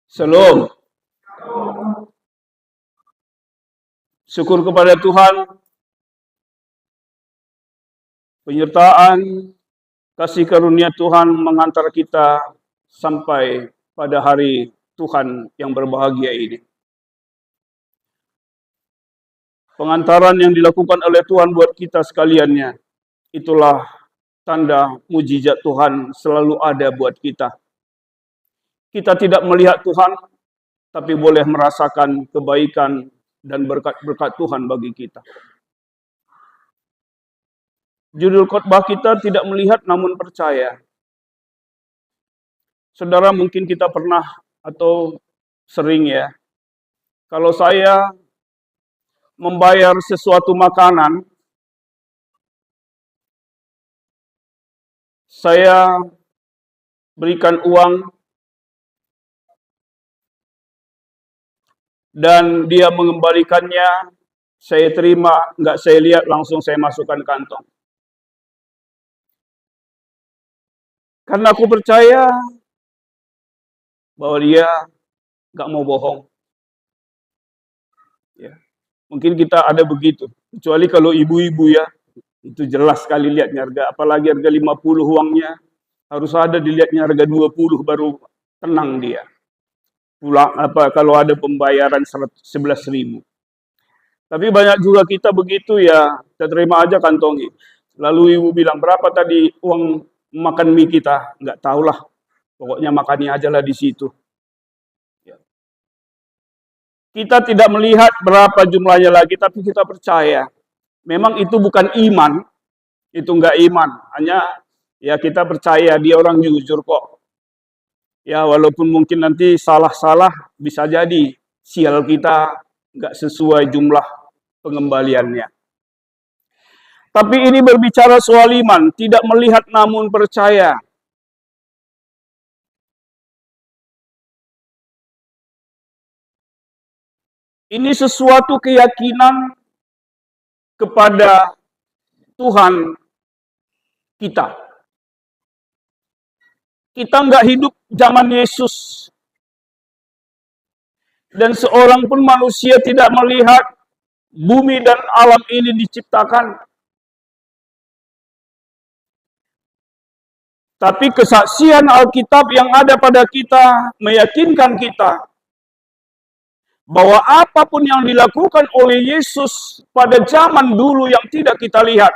Shalom. Syukur kepada Tuhan, penyertaan, kasih karunia Tuhan mengantar kita sampai pada hari Tuhan yang berbahagia ini. Pengantaran yang dilakukan oleh Tuhan buat kita sekaliannya, itulah tanda mujizat Tuhan selalu ada buat kita. Kita tidak melihat Tuhan, tapi boleh merasakan kebaikan dan berkat-berkat Tuhan bagi kita. Judul khotbah kita tidak melihat namun percaya. Saudara, mungkin kita pernah atau sering ya, kalau saya membayar sesuatu makanan, saya berikan uang dan dia mengembalikannya, saya terima, nggak saya lihat, langsung saya masukkan kantong. Karena aku percaya bahwa dia nggak mau bohong. Ya. Mungkin kita ada begitu, kecuali kalau ibu-ibu ya, itu jelas sekali lihatnya harga, apalagi harga 50 uangnya, harus ada dilihatnya harga 20 baru tenang dia. Pulang kalau ada pembayaran 11.000. Tapi banyak juga kita begitu ya, kita terima aja kantongi. Lalu ibu bilang, berapa tadi uang makan mie kita? Nggak tahulah, pokoknya makannya aja lah di situ. Ya. Kita tidak melihat berapa jumlahnya lagi, tapi kita percaya. Memang itu bukan iman, itu nggak iman. Hanya ya kita percaya dia orang jujur kok. Ya walaupun mungkin nanti salah-salah, bisa jadi sial kita nggak sesuai jumlah pengembaliannya. Tapi ini berbicara soal iman, tidak melihat namun percaya. Ini sesuatu keyakinan kepada Tuhan kita. Kita nggak hidup zaman Yesus. Dan seorang pun manusia tidak melihat bumi dan alam ini diciptakan. Tapi kesaksian Alkitab yang ada pada kita meyakinkan kita bahwa apapun yang dilakukan oleh Yesus pada zaman dulu yang tidak kita lihat,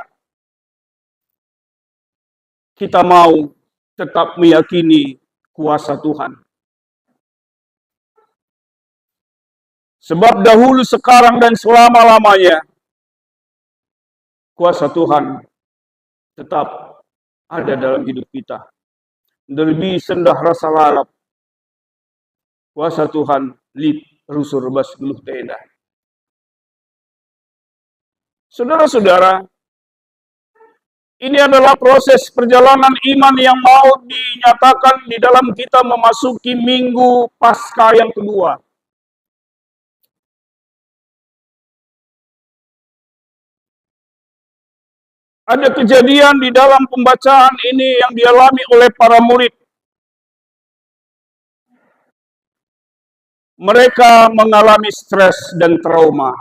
kita mau tetap meyakini kuasa Tuhan. Sebab dahulu, sekarang, dan selama-lamanya kuasa Tuhan tetap ada dalam hidup kita. Derbi sendah rasa lalap, kuasa Tuhan lip rusur bas geluh tenda. Saudara-saudara, ini adalah proses perjalanan iman yang mau dinyatakan di dalam kita memasuki minggu Paskah yang kedua. Ada kejadian di dalam pembacaan ini yang dialami oleh para murid. Mereka mengalami stres dan trauma,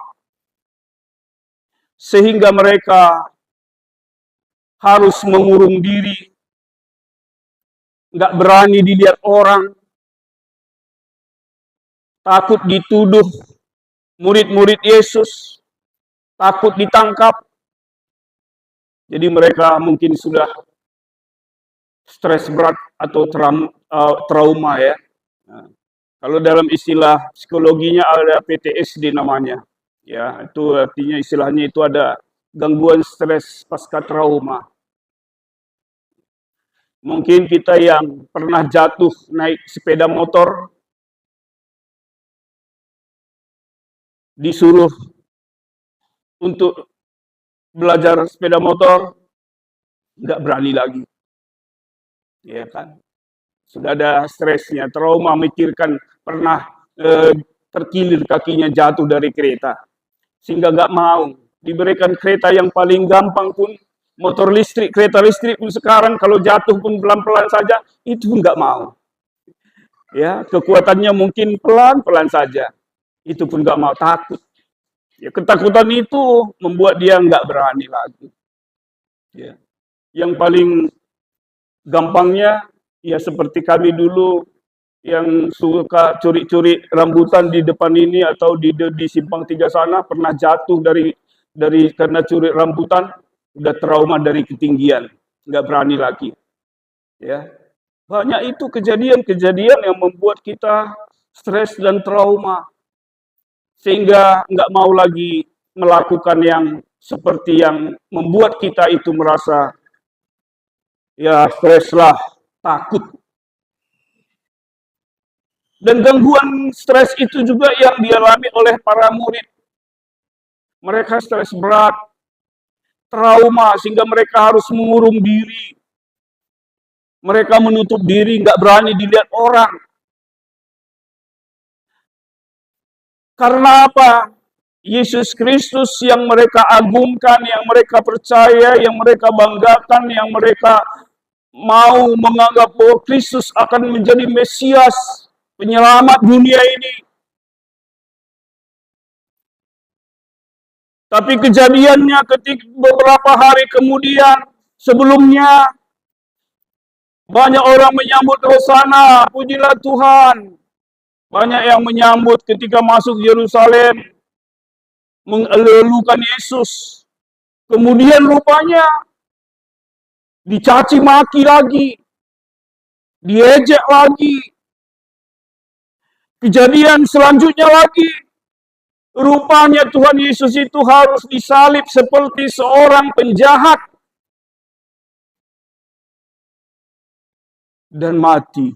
sehingga mereka harus mengurung diri, nggak berani dilihat orang, takut dituduh murid-murid Yesus, takut ditangkap. Jadi mereka mungkin sudah stres berat atau trauma ya. Nah, kalau dalam istilah psikologinya ada PTSD namanya. Ya, itu artinya istilahnya itu ada gangguan stres pasca trauma. Mungkin kita yang pernah jatuh naik sepeda motor, disuruh untuk belajar sepeda motor, nggak berani lagi. Ya kan? Sudah ada stresnya, trauma, mikirkan pernah terkilir kakinya jatuh dari kereta. Sehingga nggak mau. Diberikan kereta yang paling gampang pun, motor listrik, kereta listrik pun sekarang kalau jatuh pun pelan-pelan saja, itu pun nggak mau. Ya, kekuatannya mungkin pelan-pelan saja. Itu pun nggak mau takut. Ya, ketakutan itu membuat dia nggak berani lagi. Ya. Yang paling gampangnya, ya seperti kami dulu yang suka curi-curi rambutan di depan ini atau di simpang tiga sana, pernah jatuh dari karena curi rambutan, udah trauma dari ketinggian, nggak berani lagi. Ya, banyak itu kejadian-kejadian yang membuat kita stres dan trauma, sehingga nggak mau lagi melakukan yang seperti yang membuat kita itu merasa ya stres lah, takut. Dan gangguan stres itu juga yang dialami oleh para murid. Mereka stres berat, trauma, sehingga mereka harus mengurung diri. Mereka menutup diri, nggak berani dilihat orang. Karena apa? Yesus Kristus yang mereka agungkan, yang mereka percaya, yang mereka banggakan, yang mereka mau menganggap bahwa Kristus akan menjadi Mesias, penyelamat dunia ini. Tapi kejadiannya ketika beberapa hari kemudian, sebelumnya, banyak orang menyambut Hosana, pujilah Tuhan. Banyak yang menyambut ketika masuk Yerusalem, mengelukan Yesus. Kemudian rupanya dicaci maki lagi, diejek lagi. Kejadian selanjutnya lagi, rupanya Tuhan Yesus itu harus disalib seperti seorang penjahat dan mati.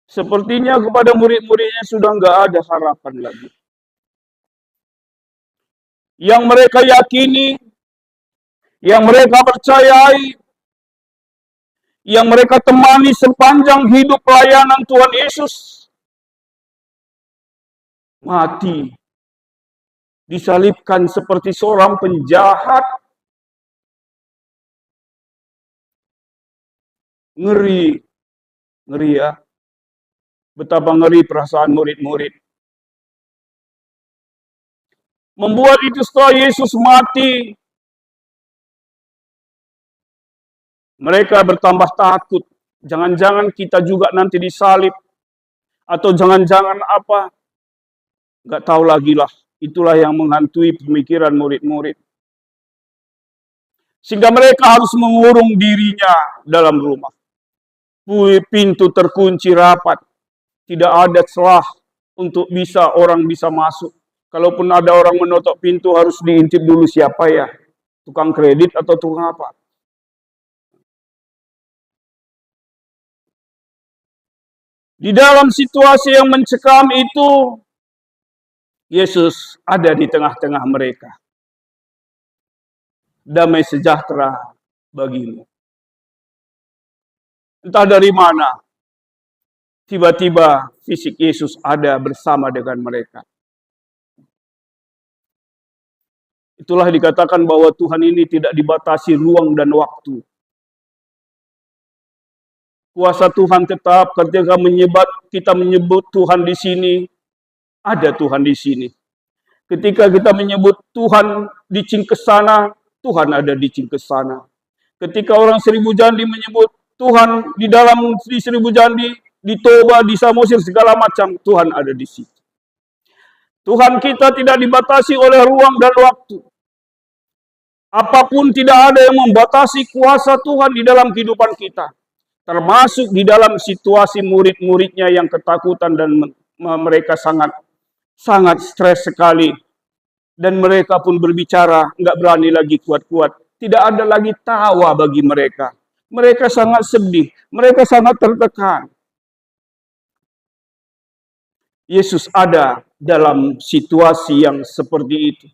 Sepertinya kepada murid-muridnya sudah nggak ada harapan lagi. Yang mereka yakini, yang mereka percayai, yang mereka temani sepanjang hidup pelayanan Tuhan Yesus, mati, disalibkan seperti seorang penjahat. Ngeri, ngeri ya. Betapa ngeri perasaan murid-murid. Membuat itu setelah Yesus mati, mereka bertambah takut. Jangan-jangan kita juga nanti disalib. Atau jangan-jangan apa. Nggak tahu lagi lah. Itulah yang menghantui pemikiran murid-murid. Sehingga mereka harus mengurung dirinya dalam rumah. Pintu terkunci rapat. Tidak ada celah untuk orang bisa masuk. Kalaupun ada orang menotok pintu, harus diintip dulu siapa ya. Tukang kredit atau tukang apa. Di dalam situasi yang mencekam itu, Yesus ada di tengah-tengah mereka. Damai sejahtera bagimu. Entah dari mana, tiba-tiba fisik Yesus ada bersama dengan mereka. Itulah dikatakan bahwa Tuhan ini tidak dibatasi ruang dan waktu. Kuasa Tuhan tetap ketika kita menyebut Tuhan di sini, ada Tuhan di sini. Ketika kita menyebut Tuhan di Cingkesana, Tuhan ada di Cingkesana. Ketika orang Seribu Jandi menyebut Tuhan di Seribu Jandi, di Toba, di Samosir, segala macam, Tuhan ada di situ. Tuhan kita tidak dibatasi oleh ruang dan waktu. Apapun tidak ada yang membatasi kuasa Tuhan di dalam kehidupan kita. Termasuk di dalam situasi murid-muridnya yang ketakutan dan mereka sangat stres sekali. Dan mereka pun berbicara, nggak berani lagi kuat-kuat. Tidak ada lagi tawa bagi mereka. Mereka sangat sedih, mereka sangat tertekan. Yesus ada dalam situasi yang seperti itu.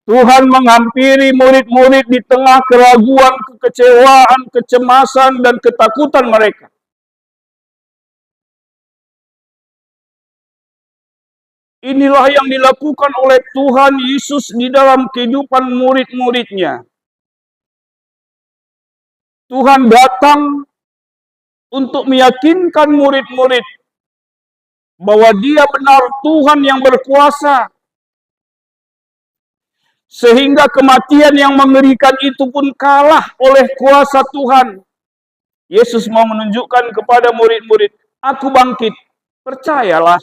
Tuhan menghampiri murid-murid di tengah keraguan, kekecewaan, kecemasan, dan ketakutan mereka. Inilah yang dilakukan oleh Tuhan Yesus di dalam kehidupan murid-muridnya. Tuhan datang untuk meyakinkan murid-murid bahwa Dia benar Tuhan yang berkuasa. Sehingga kematian yang mengerikan itu pun kalah oleh kuasa Tuhan. Yesus mau menunjukkan kepada murid-murid, aku bangkit, percayalah.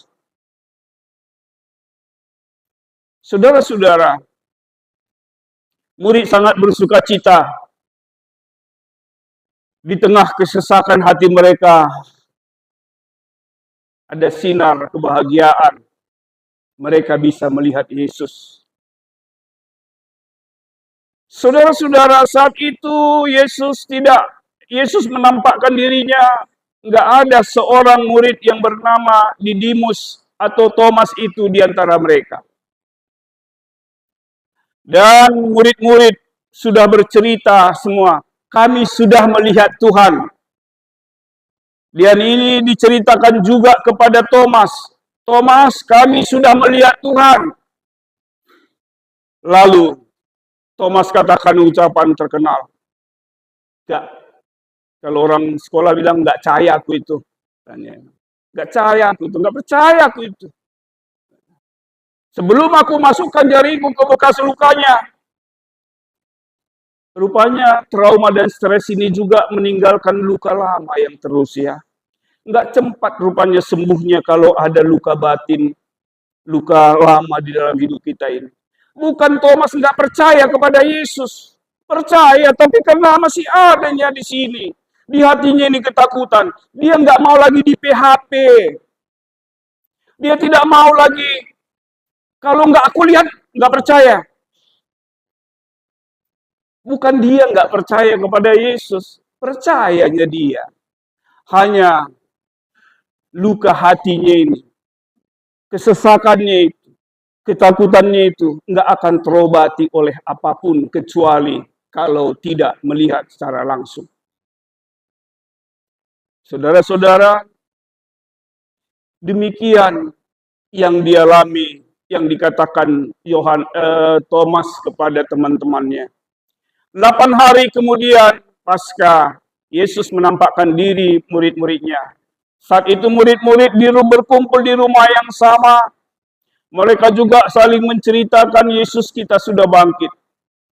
Saudara-saudara, murid sangat bersuka cita. Di tengah kesesakan hati mereka, ada sinar kebahagiaan. Mereka bisa melihat Yesus. Saudara-saudara, saat itu Yesus menampakkan dirinya. Nggak ada seorang murid yang bernama Didimus atau Thomas itu di antara mereka. Dan murid-murid sudah bercerita semua, kami sudah melihat Tuhan. Dan ini diceritakan juga kepada Thomas. Thomas, kami sudah melihat Tuhan. Lalu Thomas katakan ucapan terkenal. Enggak. Kalau orang sekolah bilang enggak percaya aku itu. Enggak percaya aku itu, enggak percaya aku itu. Sebelum aku masukkan jariku ke bekas lukanya. Rupanya trauma dan stres ini juga meninggalkan luka lama yang terus ya. Enggak cepat rupanya sembuhnya kalau ada luka batin, luka lama di dalam hidup kita ini. Bukan Thomas enggak percaya kepada Yesus. Percaya, tapi karena masih adanya di sini. Di hatinya ini ketakutan. Dia enggak mau lagi di PHP. Dia tidak mau lagi. Kalau enggak aku lihat, enggak percaya. Bukan dia enggak percaya kepada Yesus. Percayanya dia. Hanya luka hatinya ini. Kesesakannya itu. Ketakutannya itu enggak akan terobati oleh apapun kecuali kalau tidak melihat secara langsung. Saudara-saudara, demikian yang dialami, yang dikatakan Thomas kepada teman-temannya. 8 hari kemudian pasca Yesus menampakkan diri murid-muridnya. Saat itu murid-murid berkumpul di rumah yang sama. Mereka juga saling menceritakan Yesus kita sudah bangkit.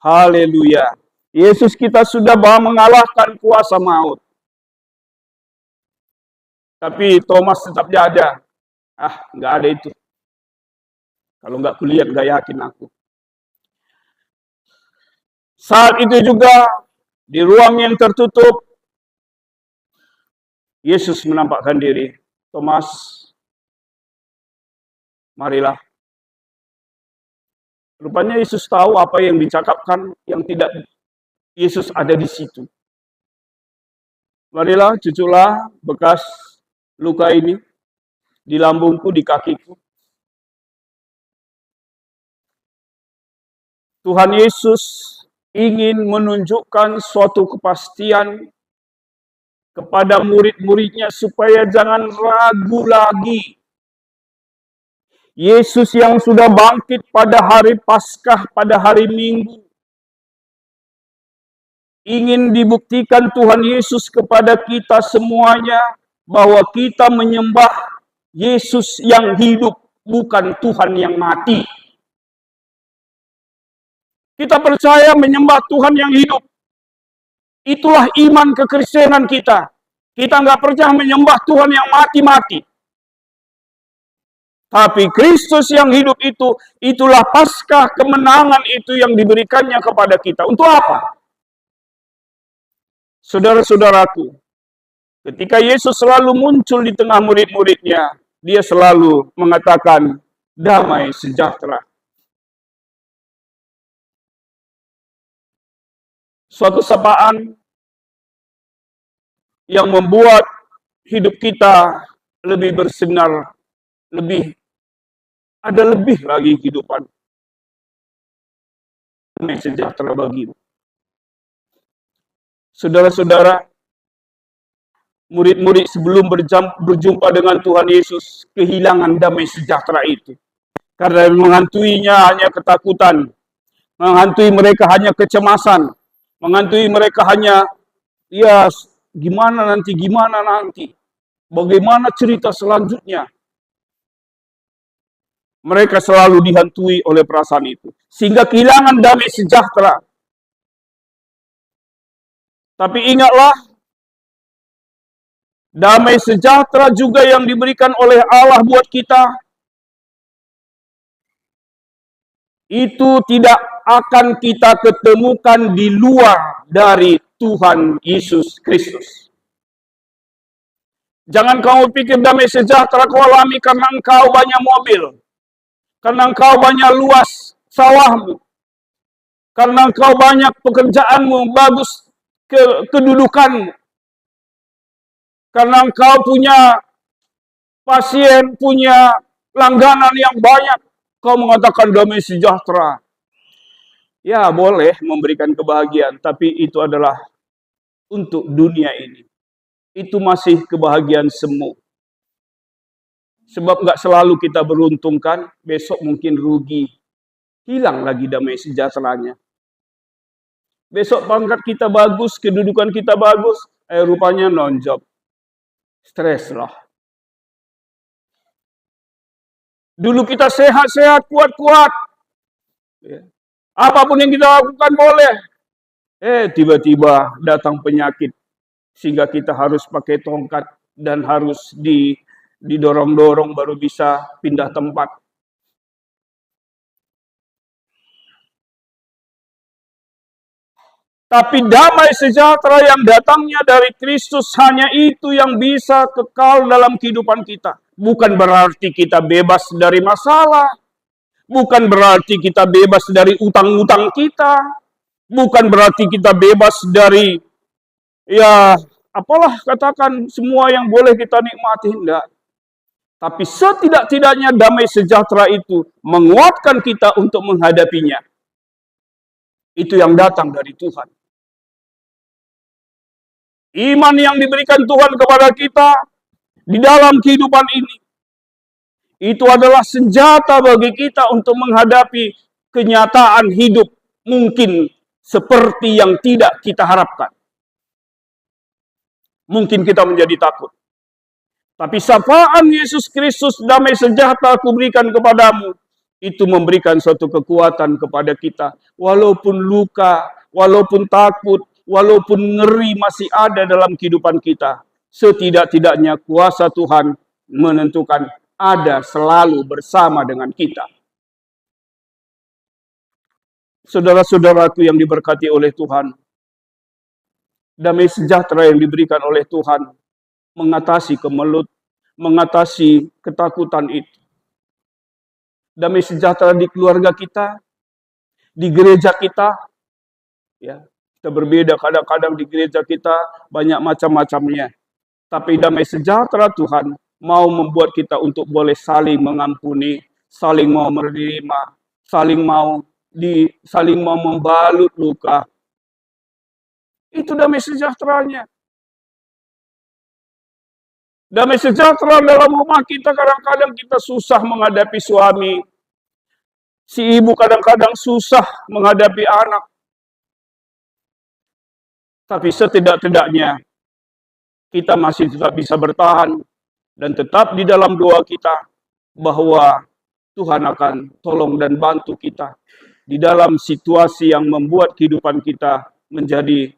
Haleluya. Yesus kita sudah mengalahkan kuasa maut. Tapi Thomas tetap ada. Nggak ada itu. Kalau nggak kulihat, nggak yakin aku. Saat itu juga di ruang yang tertutup, Yesus menampakkan diri. Thomas, marilah. Rupanya Yesus tahu apa yang dicakapkan, yang tidak. Yesus ada di situ. Marilah, cuculah bekas luka ini di lambungku, di kakiku. Tuhan Yesus ingin menunjukkan suatu kepastian kepada murid-muridnya supaya jangan ragu lagi. Yesus yang sudah bangkit pada hari Paskah, pada hari Minggu, ingin dibuktikan Tuhan Yesus kepada kita semuanya bahwa kita menyembah Yesus yang hidup, bukan Tuhan yang mati. Kita percaya menyembah Tuhan yang hidup. Itulah iman kekristenan kita. Kita nggak percaya menyembah Tuhan yang mati-mati. Tapi Kristus yang hidup itu, itulah Paskah kemenangan itu yang diberikannya kepada kita. Untuk apa? Saudara-saudaraku, ketika Yesus selalu muncul di tengah murid-muridnya, dia selalu mengatakan damai sejahtera. Suatu sapaan yang membuat hidup kita lebih bersinar, ada lebih lagi kehidupan. Damai sejahtera bagimu. Saudara-saudara, murid-murid sebelum berjumpa dengan Tuhan Yesus kehilangan damai sejahtera itu. Karena menghantuinya hanya ketakutan, menghantui mereka hanya kecemasan, menghantui mereka hanya ya gimana nanti, bagaimana cerita selanjutnya. Mereka selalu dihantui oleh perasaan itu, sehingga kehilangan damai sejahtera. Tapi ingatlah, damai sejahtera juga yang diberikan oleh Allah buat kita, itu tidak akan kita ketemukan di luar dari Tuhan Yesus Kristus. Jangan kamu pikir damai sejahtera kau alami karena engkau banyak mobil, karena engkau banyak luas sawahmu, karena engkau banyak pekerjaanmu, bagus kedudukanmu, karena engkau punya pasien, punya langganan yang banyak, kau mengatakan damai sejahtera. Ya, boleh memberikan kebahagiaan, tapi itu adalah untuk dunia ini. Itu masih kebahagiaan semu. Sebab nggak selalu kita beruntungkan, besok mungkin rugi. Hilang lagi damai sejahteranya. Besok pangkat kita bagus, kedudukan kita bagus, rupanya non-job. Stres lah. Dulu kita sehat-sehat, kuat-kuat. Apapun yang kita lakukan boleh. Tiba-tiba datang penyakit. Sehingga kita harus pakai tongkat dan harus didorong-dorong baru bisa pindah tempat. Tapi damai sejahtera yang datangnya dari Kristus, hanya itu yang bisa kekal dalam kehidupan kita. Bukan berarti kita bebas dari masalah. Bukan berarti kita bebas dari utang-utang kita. Bukan berarti kita bebas dari, ya apalah katakan, semua yang boleh kita nikmati. Enggak. Tapi setidak-tidaknya damai sejahtera itu menguatkan kita untuk menghadapinya. Itu yang datang dari Tuhan. Iman yang diberikan Tuhan kepada kita di dalam kehidupan ini, itu adalah senjata bagi kita untuk menghadapi kenyataan hidup mungkin seperti yang tidak kita harapkan. Mungkin kita menjadi takut. Tapi sapaan Yesus Kristus, damai sejahtera aku berikan kepadamu, itu memberikan suatu kekuatan kepada kita. Walaupun luka, walaupun takut, walaupun ngeri masih ada dalam kehidupan kita, setidak-tidaknya kuasa Tuhan menentukan ada selalu bersama dengan kita. Saudara-saudaraku yang diberkati oleh Tuhan, damai sejahtera yang diberikan oleh Tuhan mengatasi kemelut, mengatasi ketakutan itu. Damai sejahtera di keluarga kita, di gereja kita, ya. Kita berbeda kadang-kadang di gereja kita banyak macam-macamnya. Tapi damai sejahtera Tuhan mau membuat kita untuk boleh saling mengampuni, saling mau menerima, saling mau membalut luka. Itu damai sejahteranya. Damai sejahtera dalam rumah kita, kadang-kadang kita susah menghadapi suami. Si ibu kadang-kadang susah menghadapi anak. Tapi setidak-tidaknya kita masih tetap bisa bertahan dan tetap di dalam doa kita bahwa Tuhan akan tolong dan bantu kita di dalam situasi yang membuat kehidupan kita menjadi,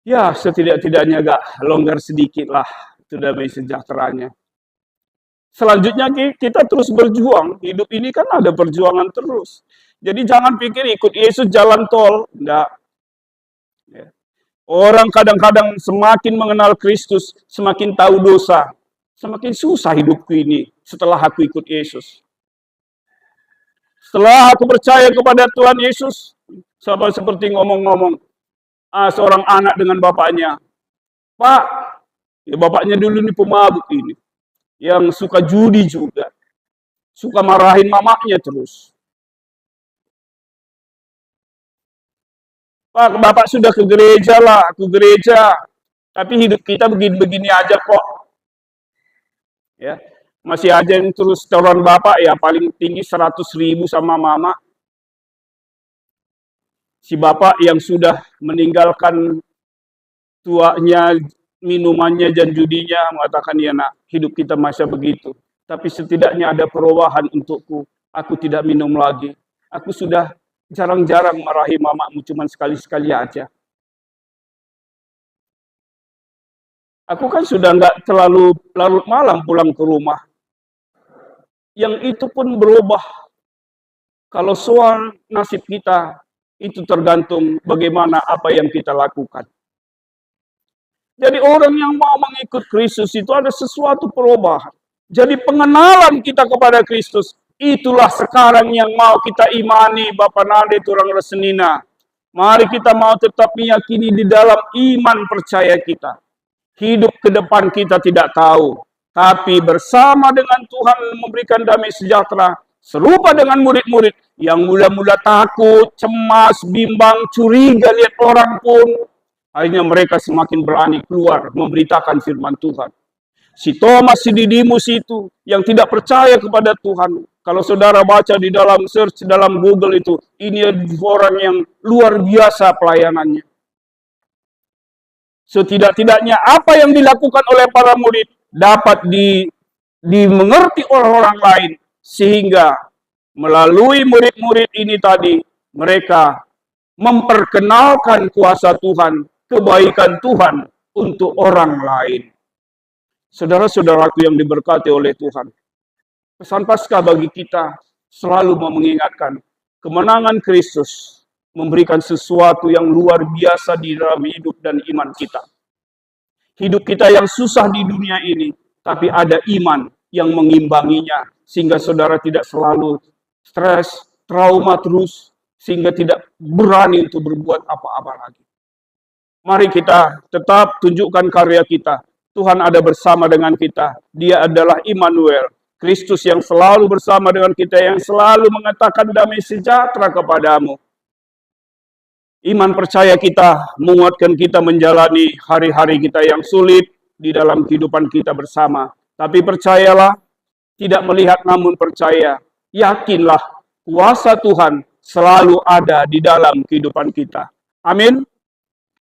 ya setidak-tidaknya agak longgar sedikit lah, itu damai sejahteranya. Selanjutnya kita terus berjuang, hidup ini kan ada perjuangan terus. Jadi jangan pikir ikut Yesus jalan tol, enggak. Orang kadang-kadang semakin mengenal Kristus, semakin tahu dosa, semakin susah hidupku ini setelah aku ikut Yesus. Setelah aku percaya kepada Tuhan Yesus, seperti ngomong-ngomong, seorang anak dengan bapaknya, Pak, ya bapaknya dulu ini pemabuk ini, yang suka judi juga, suka marahin mamanya terus. Pak, Bapak sudah ke gereja lah, aku gereja. Tapi hidup kita begini-begini aja kok. Ya, masih aja yang terus calon Bapak ya paling tinggi 100.000 sama mama. Si Bapak yang sudah meninggalkan tuanya, minumannya, dan judinya, mengatakan, ya nak, hidup kita masih begitu. Tapi setidaknya ada perubahan untukku. Aku tidak minum lagi. Aku sudah jarang-jarang marahi mamamu, cuma sekali-sekali aja. Aku kan sudah nggak terlalu larut malam pulang ke rumah. Yang itu pun berubah. Kalau soal nasib kita, itu tergantung bagaimana apa yang kita lakukan. Jadi orang yang mau mengikut Kristus itu ada sesuatu perubahan. Jadi pengenalan kita kepada Kristus, itulah sekarang yang mau kita imani, Bapak Nade Turang Resenina. Mari kita mau tetap meyakini di dalam iman percaya kita. Hidup ke depan kita tidak tahu. Tapi bersama dengan Tuhan memberikan damai sejahtera, serupa dengan murid-murid yang mula-mula takut, cemas, bimbang, curiga lihat orang pun, akhirnya mereka semakin berani keluar memberitakan firman Tuhan. Si Thomas, si Didimus itu yang tidak percaya kepada Tuhan. Kalau saudara baca di dalam search dalam Google itu, ini orang yang luar biasa pelayanannya. Setidak-tidaknya apa yang dilakukan oleh para murid dapat dimengerti oleh orang lain, sehingga melalui murid-murid ini tadi mereka memperkenalkan kuasa Tuhan, kebaikan Tuhan untuk orang lain. Saudara-saudaraku yang diberkati oleh Tuhan, pesan Paskah bagi kita selalu mengingatkan kemenangan Kristus memberikan sesuatu yang luar biasa di dalam hidup dan iman kita. Hidup kita yang susah di dunia ini, tapi ada iman yang mengimbanginya, sehingga saudara tidak selalu stres, trauma terus, sehingga tidak berani untuk berbuat apa-apa lagi. Mari kita tetap tunjukkan karya kita. Tuhan ada bersama dengan kita. Dia adalah Immanuel, Kristus yang selalu bersama dengan kita, yang selalu mengatakan damai sejahtera kepadamu. Iman percaya kita menguatkan kita menjalani hari-hari kita yang sulit di dalam kehidupan kita bersama. Tapi percayalah, tidak melihat namun percaya. Yakinlah, kuasa Tuhan selalu ada di dalam kehidupan kita. Amin.